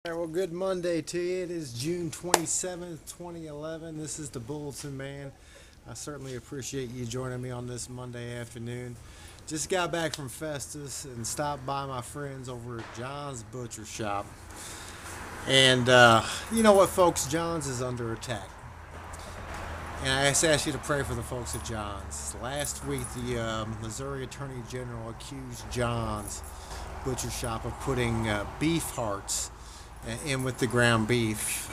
All right, well, good Monday to you. It is June 27th, 2011. This is the Bulletinman. I certainly appreciate you joining me on this Monday afternoon. Just got back from Festus and stopped by my friends over at Johns Butcher Shoppe. And you know what, folks? Johns is under attack. And I just ask you to pray for the folks at Johns. Last week, the Missouri Attorney General accused Johns Butcher Shoppe of putting beef hearts in with the ground beef,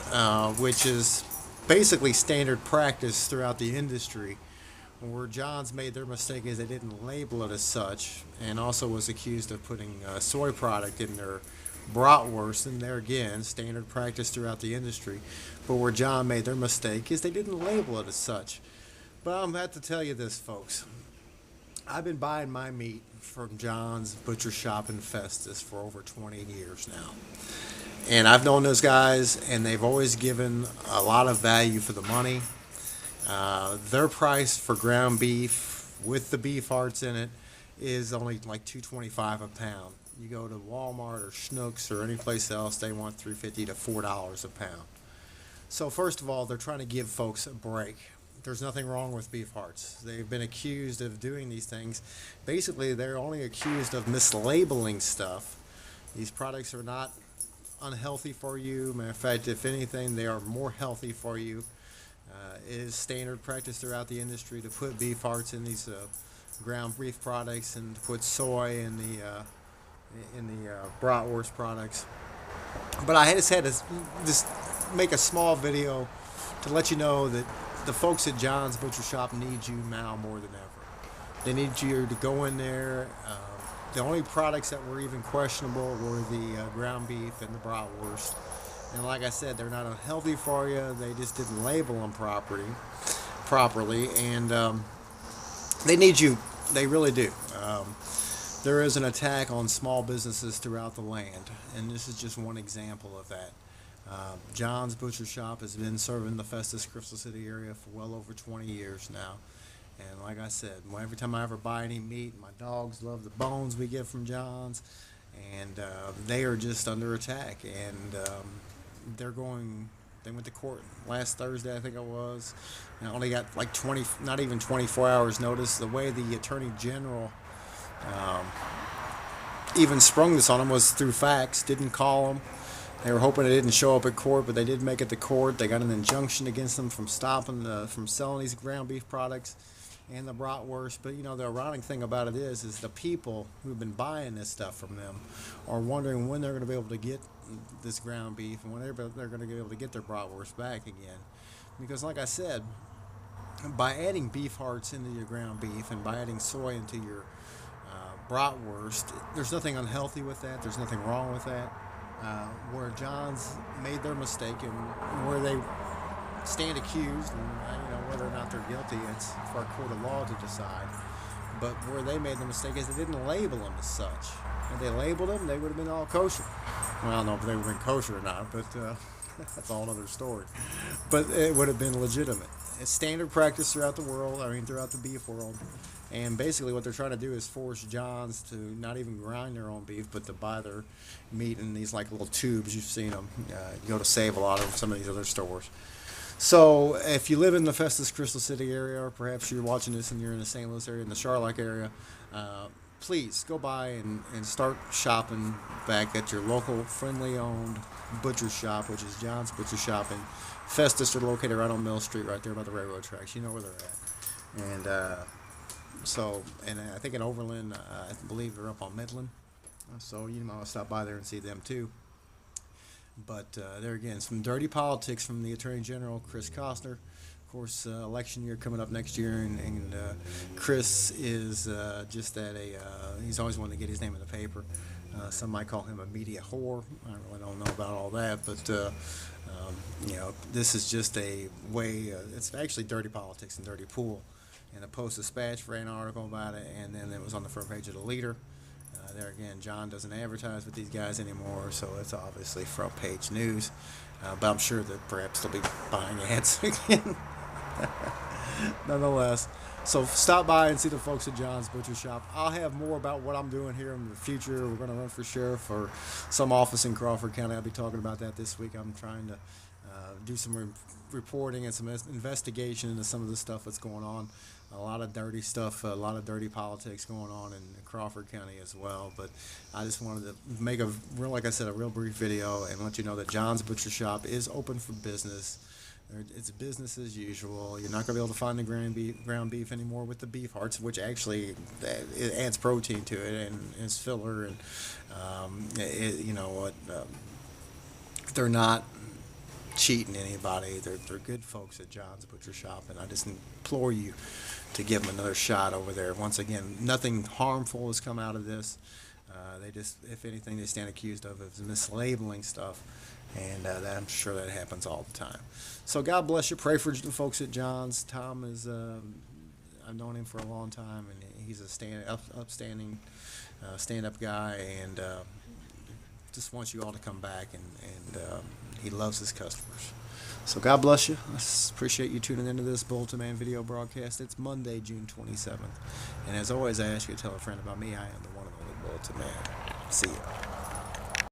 which is basically standard practice throughout the industry. Where Johns made their mistake is they didn't label it as such, and also was accused of putting soy product in their bratwurst, and there again, standard practice throughout the industry. But where John made their mistake is they didn't label it as such. But I'm have to tell you this, folks. I've been buying my meat from John's Butcher Shoppe in Festus for over 20 years now. And I've known those guys, and they've always given a lot of value for the money. Their price for ground beef with the beef hearts in it is only like $2.25 a pound. You go to Walmart or Schnucks or any place else, they want $3.50 to $4 a pound. So first of all, they're trying to give folks a break. There's nothing wrong with beef hearts. They've been accused of doing these things. Basically, they're only accused of mislabeling stuff. These products are not unhealthy for you. Matter of fact, if anything, they are more healthy for you. It is standard practice throughout the industry to put beef hearts in these ground beef products and to put soy in the bratwurst products. But I just had to just make a small video to let you know that the folks at John's Butcher Shoppe need you now more than ever. They need you to go in there. The only products that were even questionable were the ground beef and the bratwurst. And like I said, they're not unhealthy for you. They just didn't label them properly. And they need you. They really do. There is an attack on small businesses throughout the land. And this is just one example of that. John's Butcher Shoppe has been serving the Festus, Crystal City area for well over 20 years now. And like I said, every time I ever buy any meat, my dogs love the bones we get from John's, and they are just under attack. And they went to court last Thursday, I think it was, and only got like not even 24 hours notice. The way the Attorney General even sprung this on them was through fax, didn't call them. They were hoping it didn't show up at court, but they did make it to court. They got an injunction against them from from selling these ground beef products and the bratwurst. But you know, the ironic thing about it is the people who've been buying this stuff from them are wondering when they're going to be able to get this ground beef and when they're going to be able to get their bratwurst back again. Because like I said, by adding beef hearts into your ground beef and by adding soy into your bratwurst, there's nothing unhealthy with that. There's nothing wrong with that. Where John's made their mistake and where they stand accused, and whether or not they're guilty, it's for a court of law to decide. But where they made the mistake is they didn't label them as such. If they labeled them, they would have been all kosher. Well, I don't know if they would have been kosher or not, but that's a whole other story. But it would have been legitimate. It's standard practice throughout the world, throughout the beef world. And basically what they're trying to do is force Johns to not even grind their own beef, but to buy their meat in these like little tubes. You've seen them. You go to Save a lot of some of these other stores. So if you live in the Festus, Crystal City area, or perhaps you're watching this and you're in the St. Louis area, in the Charlotte area, please go by and start shopping back at your local friendly-owned butcher shop, which is John's Butcher Shoppe in Festus. They're located right on Mill Street, right there by the railroad tracks. You know where they're at. And and I think in Overland, I believe they're up on Midland. So you might stop by there and see them too. But there again, some dirty politics from the Attorney General, Chris Koster. Of course, election year coming up next year, and Chris is just at he's always wanted to get his name in the paper. Some might call him a media whore. I really don't know about all that, but this is just a way. It's actually dirty politics and dirty pool. And the Post-Dispatch ran an article about it, and then it was on the front page of the Leader. There again, John doesn't advertise with these guys anymore, so it's obviously front page news. But I'm sure that perhaps they'll be buying ads again. Nonetheless, so stop by and see the folks at Johns Butcher Shoppe. I'll have more about what I'm doing here in the future. We're going to run for sheriff or some office in Crawford County. I'll be talking about that this week. I'm trying to do some reporting and some investigation into some of the stuff that's going on. A lot of dirty stuff, a lot of dirty politics going on in Crawford County as well. But I just wanted to make a real, like I said, a real brief video and let you know that Johns Butcher Shoppe is open for business. It's business as usual. You're not going to be able to find the ground beef anymore with the beef hearts, which actually it adds protein to it and is filler. And you know what? They're not cheating anybody. They're good folks at Johns Butcher Shoppe, and I just implore you to give them another shot over there. Once again, nothing harmful has come out of this. They just, if anything, they stand accused of is mislabeling stuff, and I'm sure that happens all the time. So God bless you. Pray for the folks at Johns. Tom is, I've known him for a long time, and he's a upstanding stand-up guy, and just wants you all to come back, and he loves his customers. So God bless you. I appreciate you tuning into this Bulletinman video broadcast. It's Monday, June 27th. And as always, I ask you to tell a friend about me. I am the one and only Bulletinman. See ya.